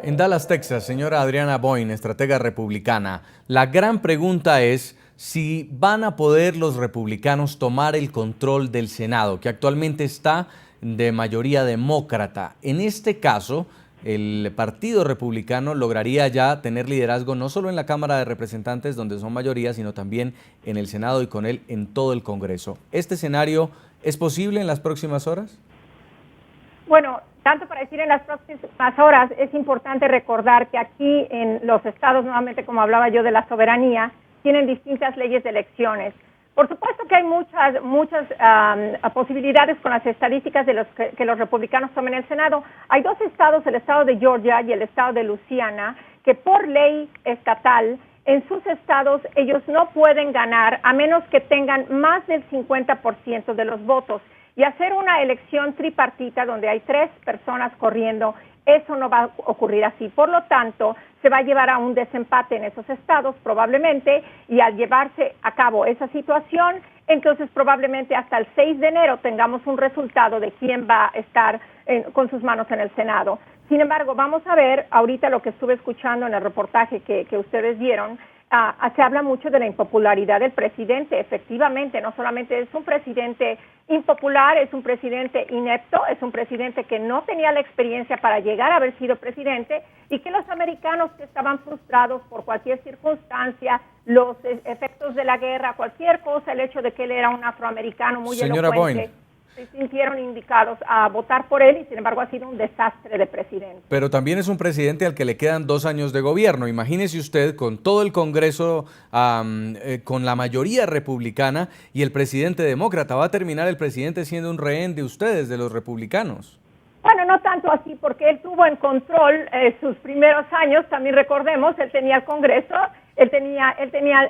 En Dallas, Texas, señora Adriana Boyne, estratega republicana, la gran pregunta es si van a poder los republicanos tomar el control del Senado, que actualmente está de mayoría demócrata. En este caso, el Partido Republicano lograría ya tener liderazgo no solo en la Cámara de Representantes, donde son mayoría, sino también en el Senado y con él en todo el Congreso. ¿Este escenario es posible en las próximas horas? Bueno, tanto para decir en las próximas horas, es importante recordar que aquí en los estados, nuevamente como hablaba yo de la soberanía, tienen distintas leyes de elecciones. Por supuesto que hay muchas posibilidades con las estadísticas de que los republicanos tomen el Senado. Hay dos estados, el estado de Georgia y el estado de Luisiana, que por ley estatal, en sus estados ellos no pueden ganar a menos que tengan más del 50% de los votos. Y hacer una elección tripartita donde hay 3 personas corriendo, eso no va a ocurrir así. Por lo tanto, se va a llevar a un desempate en esos estados probablemente, y al llevarse a cabo esa situación, entonces probablemente hasta el 6 de enero tengamos un resultado de quién va a estar con sus manos en el Senado. Sin embargo, vamos a ver ahorita lo que estuve escuchando en el reportaje que ustedes vieron. Se habla mucho de la impopularidad del presidente. Efectivamente, no solamente es un presidente impopular, es un presidente inepto, es un presidente que no tenía la experiencia para llegar a haber sido presidente, y que los americanos que estaban frustrados por cualquier circunstancia, los efectos de la guerra, cualquier cosa, el hecho de que él era un afroamericano muy Señora elocuente, Boyne, se sintieron indicados a votar por él, y sin embargo ha sido un desastre de presidente. pero también es un presidente al que le quedan 2 años de gobierno. Imagínese usted con todo el Congreso, con la mayoría republicana y el presidente demócrata. Va a terminar el presidente siendo un rehén de ustedes, de los republicanos. Bueno, no tanto así, porque él tuvo en control sus primeros años. También recordemos, él tenía el Congreso, él tenía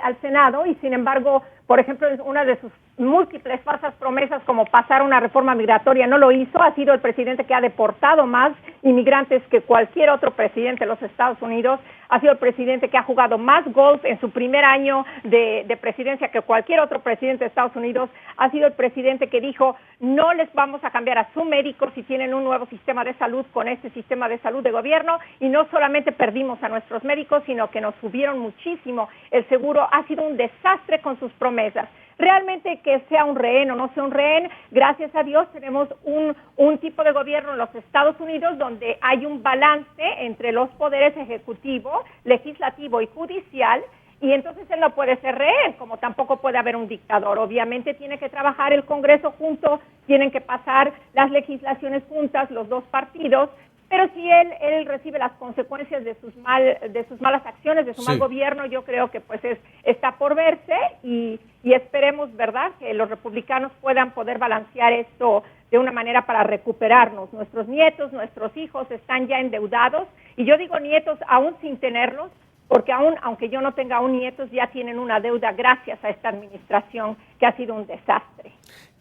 al Senado, y sin embargo, por ejemplo, una de sus múltiples falsas promesas como pasar una reforma migratoria no lo hizo. Ha sido el presidente que ha deportado más inmigrantes que cualquier otro presidente de los Estados Unidos. Ha sido el presidente que ha jugado más golf en su primer año de presidencia que cualquier otro presidente de Estados Unidos. Ha sido el presidente que dijo: no les vamos a cambiar a su médico si tienen un nuevo sistema de salud con este sistema de salud de gobierno. Y no solamente perdimos a nuestros médicos, sino que nos subieron muchísimo el seguro. Ha sido un desastre con sus promesas. Realmente, que sea un rehén o no sea un rehén, gracias a Dios tenemos un tipo de gobierno en los Estados Unidos donde hay un balance entre los poderes ejecutivo, legislativo y judicial, y entonces él no puede ser rehén, como tampoco puede haber un dictador. Obviamente tiene que trabajar el Congreso junto, tienen que pasar las legislaciones juntas los dos partidos, pero si él recibe las consecuencias de sus malas acciones, de su mal gobierno, yo creo que pues está por verse, y esperemos, ¿verdad?, que los republicanos puedan poder balancear esto de una manera para recuperarnos. Nuestros nietos, nuestros hijos están ya endeudados, y yo digo nietos aún sin tenerlos, porque aunque yo no tenga aún nietos, ya tienen una deuda gracias a esta administración que ha sido un desastre.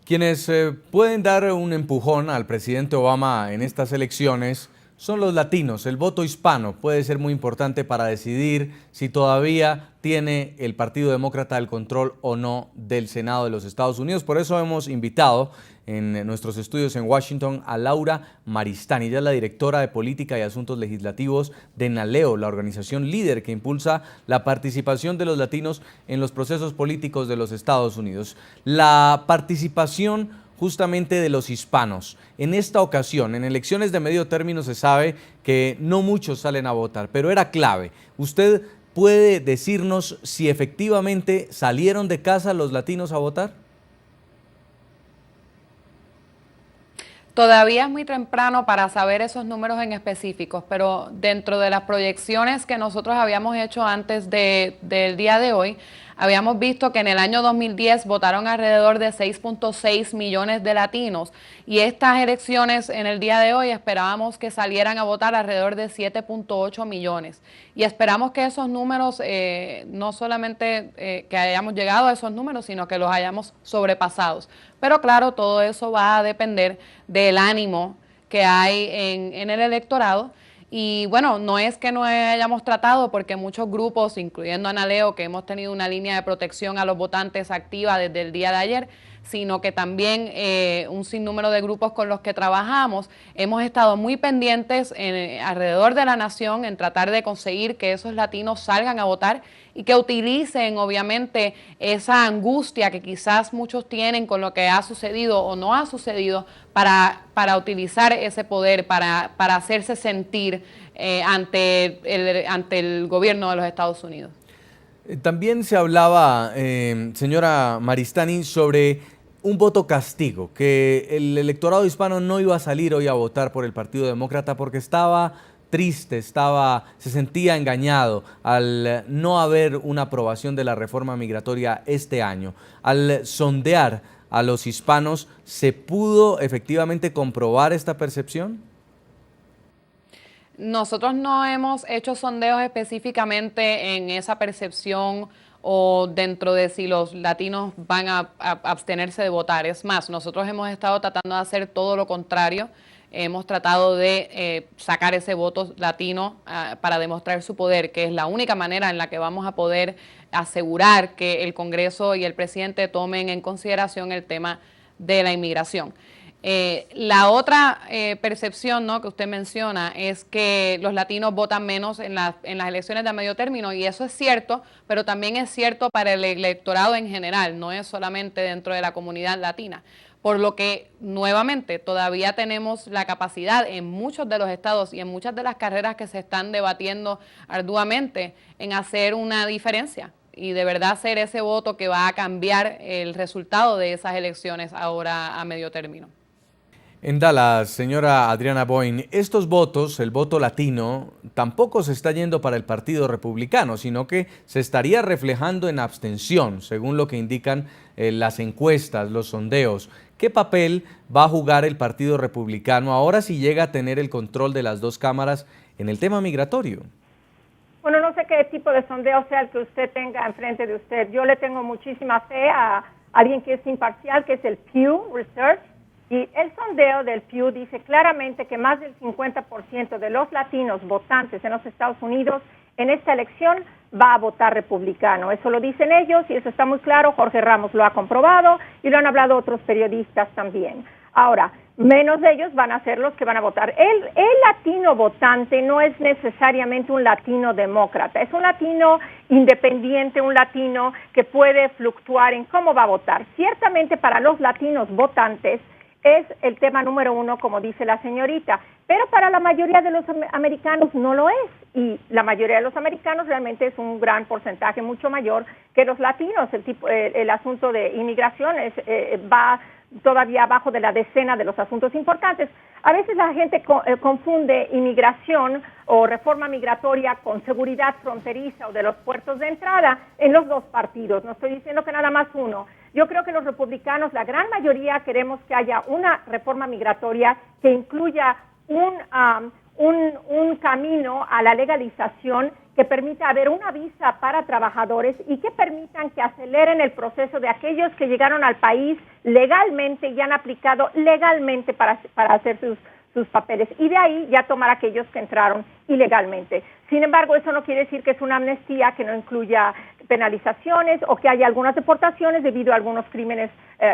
Quienes pueden dar un empujón al presidente Obama en estas elecciones son los latinos. El voto hispano puede ser muy importante para decidir si todavía tiene el Partido Demócrata el control o no del Senado de los Estados Unidos. Por eso hemos invitado en nuestros estudios en Washington a Laura Maristany. Ella es la directora de Política y Asuntos Legislativos de NALEO, la organización líder que impulsa la participación de los latinos en los procesos políticos de los Estados Unidos. La participación justamente de los hispanos. En esta ocasión, en elecciones de medio término, se sabe que no muchos salen a votar, pero era clave. ¿Usted puede decirnos si efectivamente salieron de casa los latinos a votar? Todavía es muy temprano para saber esos números en específicos, pero dentro de las proyecciones que nosotros habíamos hecho antes del día de hoy, habíamos visto que en el año 2010 votaron alrededor de 6.6 millones de latinos, y estas elecciones en el día de hoy esperábamos que salieran a votar alrededor de 7.8 millones. Y esperamos que esos números, no solamente que hayamos llegado a esos números, sino que los hayamos sobrepasados. Pero claro, todo eso va a depender del ánimo que hay en el electorado. Y bueno, no es que no hayamos tratado, porque muchos grupos, incluyendo a NALEO, que hemos tenido una línea de protección a los votantes activa desde el día de ayer, sino que también un sinnúmero de grupos con los que trabajamos, hemos estado muy pendientes alrededor de la nación en tratar de conseguir que esos latinos salgan a votar y que utilicen obviamente esa angustia que quizás muchos tienen con lo que ha sucedido o no ha sucedido para utilizar ese poder, para hacerse sentir ante el gobierno de los Estados Unidos. También se hablaba, señora Maristany, sobre un voto castigo, que el electorado hispano no iba a salir hoy a votar por el Partido Demócrata porque estaba triste, se sentía engañado al no haber una aprobación de la reforma migratoria este año. Al sondear a los hispanos, ¿se pudo efectivamente comprobar esta percepción? Nosotros no hemos hecho sondeos específicamente en esa percepción o dentro de si los latinos van a abstenerse de votar. Es más, nosotros hemos estado tratando de hacer todo lo contrario. Hemos tratado de sacar ese voto latino para demostrar su poder, que es la única manera en la que vamos a poder asegurar que el Congreso y el presidente tomen en consideración el tema de la inmigración. La otra percepción, ¿no?, que usted menciona es que los latinos votan menos en las elecciones de medio término, y eso es cierto, pero también es cierto para el electorado en general, no es solamente dentro de la comunidad latina. Por lo que, nuevamente, todavía tenemos la capacidad en muchos de los estados y en muchas de las carreras que se están debatiendo arduamente en hacer una diferencia y de verdad ser ese voto que va a cambiar el resultado de esas elecciones ahora a medio término. En Dallas, señora Adriana Boyne, estos votos, el voto latino, tampoco se está yendo para el Partido Republicano, sino que se estaría reflejando en abstención, según lo que indican las encuestas, los sondeos. ¿Qué papel va a jugar el Partido Republicano ahora si llega a tener el control de las dos cámaras en el tema migratorio? Bueno, no sé qué tipo de sondeo sea el que usted tenga enfrente de usted. Yo le tengo muchísima fe a alguien que es imparcial, que es el Pew Research. Y el sondeo del Pew dice claramente que más del 50% de los latinos votantes en los Estados Unidos en esta elección va a votar republicano. Eso lo dicen ellos y eso está muy claro. Jorge Ramos lo ha comprobado y lo han hablado otros periodistas también. Ahora, menos de ellos van a ser los que van a votar. El latino votante no es necesariamente un latino demócrata, es un latino independiente, un latino que puede fluctuar en cómo va a votar. Ciertamente para los latinos votantes es el tema número uno, como dice la señorita, pero para la mayoría de los americanos no lo es, y la mayoría de los americanos realmente es un gran porcentaje, mucho mayor que los latinos. El asunto de inmigración va todavía abajo de la decena de los asuntos importantes. A veces la gente confunde inmigración o reforma migratoria con seguridad fronteriza o de los puertos de entrada en los dos partidos. No estoy diciendo que nada más uno. Yo creo que los republicanos, la gran mayoría, queremos que haya una reforma migratoria que incluya un camino a la legalización que permita haber una visa para trabajadores y que permitan que aceleren el proceso de aquellos que llegaron al país legalmente y han aplicado legalmente para hacer sus papeles, y de ahí ya tomar a aquellos que entraron ilegalmente. Sin embargo, eso no quiere decir que es una amnistía que no incluya penalizaciones o que haya algunas deportaciones debido a algunos crímenes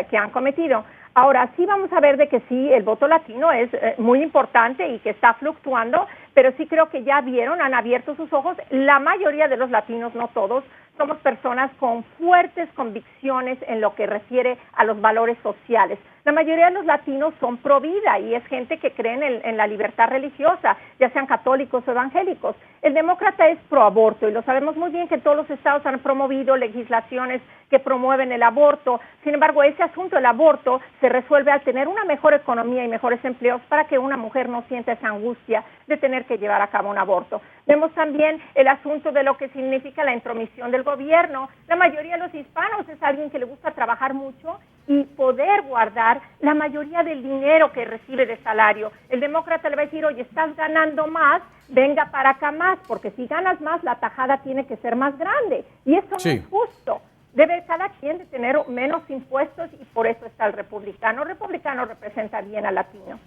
que han cometido. Ahora, sí vamos a ver de que sí, el voto latino es muy importante y que está fluctuando, pero sí creo que ya vieron, han abierto sus ojos. La mayoría de los latinos, no todos, somos personas con fuertes convicciones en lo que refiere a los valores sociales. La mayoría de los latinos son pro vida y es gente que cree en la libertad religiosa, ya sean católicos o evangélicos. El demócrata es pro aborto y lo sabemos muy bien que todos los estados han promovido legislaciones que promueven el aborto. Sin embargo, ese asunto del aborto se resuelve al tener una mejor economía y mejores empleos para que una mujer no sienta esa angustia de tener que llevar a cabo un aborto. Vemos también el asunto de lo que significa la intromisión del gobierno. La mayoría de los hispanos es alguien que le gusta trabajar mucho y poder guardar la mayoría del dinero que recibe de salario. El demócrata le va a decir, oye, estás ganando más, venga para acá más, porque si ganas más, la tajada tiene que ser más grande. Y esto no es justo. Debe cada quien de tener menos impuestos y por eso está el republicano. El republicano representa bien al latino.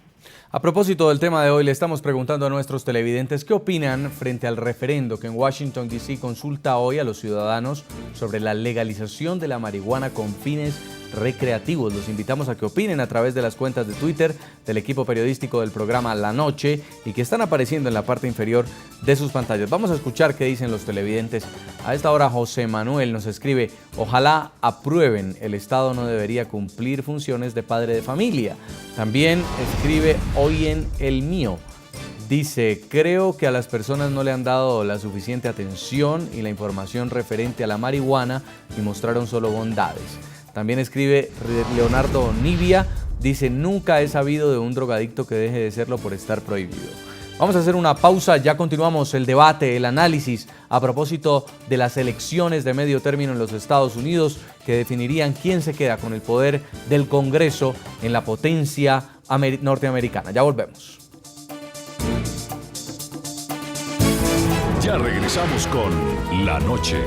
A propósito del tema de hoy, le estamos preguntando a nuestros televidentes qué opinan frente al referendo que en Washington, D.C. consulta hoy a los ciudadanos sobre la legalización de la marihuana con fines recreativos. Los invitamos a que opinen a través de las cuentas de Twitter del equipo periodístico del programa La Noche y que están apareciendo en la parte inferior de sus pantallas. Vamos a escuchar qué dicen los televidentes. A esta hora José Manuel nos escribe: ojalá aprueben, el Estado no debería cumplir funciones de padre de familia. También escribe Hoy en el Mío. Dice: creo que a las personas no le han dado la suficiente atención y la información referente a la marihuana y mostraron solo bondades. También escribe Leonardo Nivia, dice: nunca he sabido de un drogadicto que deje de serlo por estar prohibido. Vamos a hacer una pausa, ya continuamos el debate, el análisis a propósito de las elecciones de medio término en los Estados Unidos que definirían quién se queda con el poder del Congreso en la potencia norteamericana. Ya volvemos. Ya regresamos con La Noche.